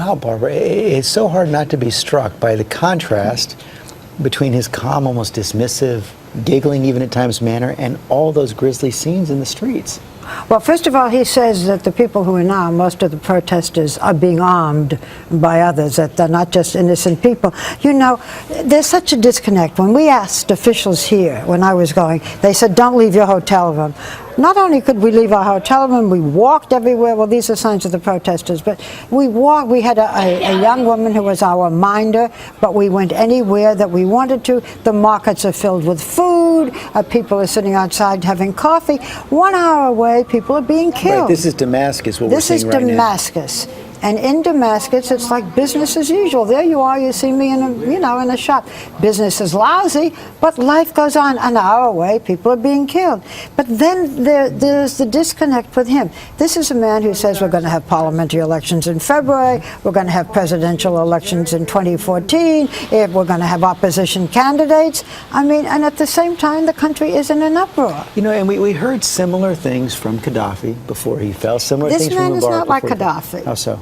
Wow, Barbara, it's so hard not to be struck by the contrast between his calm, almost dismissive, giggling even at times manner, and all those grisly scenes in the streets. Well, first of all, he says that the people who are now, most of the protesters, are being armed by others, that they're not just innocent people. You know, there's such a disconnect. When we asked officials here, when I was going, they said, don't leave your hotel room. Not only could we leave our hotel room, we walked everywhere. Well, these are signs of the protesters, but we walked. We had a young woman who was our minder, but we went anywhere that we wanted to. The markets are filled with food. People are sitting outside having coffee. 1 hour away, people are being killed. Right, this is Damascus, what we're seeing right now. This is Damascus. And in Damascus, it's like business as usual. There you are, you see me in a shop. Business is lousy, but life goes on. An hour away, people are being killed. But then there's the disconnect with him. This is a man who says we're going to have parliamentary elections in February, we're going to have presidential elections in 2014, we're going to have opposition candidates. I mean, and at the same time, the country is in an uproar. You know, and we heard similar things from Gaddafi before he fell, similar things from Mubarak. This man is not like Gaddafi. How so?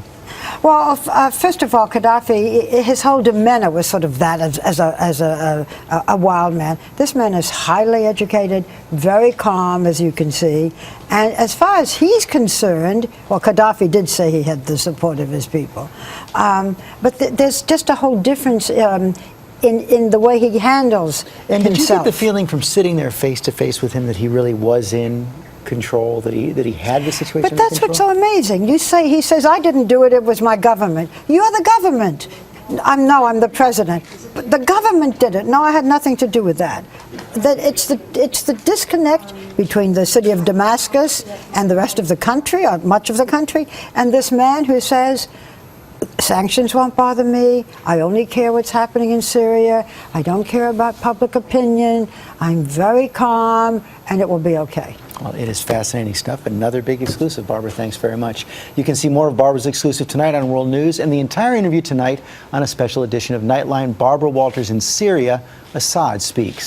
Well, first of all, Gaddafi, his whole demeanor was sort of that as a wild man. This man is highly educated, very calm, as you can see. And as far as he's concerned, well, Gaddafi did say he had the support of his people. But there's just a whole difference in the way he handles himself. And did you get the feeling from sitting there face to face with him that he really was in control, that he had the situation But that's what's so amazing. He says, I didn't do it, it was my government. You're the government. I'm the president. But the government did it. No, I had nothing to do with that. That it's the disconnect between the city of Damascus and the rest of the country, or much of the country, and this man who says, sanctions won't bother me. I only care what's happening in Syria. I don't care about public opinion. I'm very calm, and it will be okay. Well, it is fascinating stuff. Another big exclusive. Barbara, thanks very much. You can see more of Barbara's exclusive tonight on World News, and the entire interview tonight on a special edition of Nightline. Barbara Walters in Syria, Assad Speaks.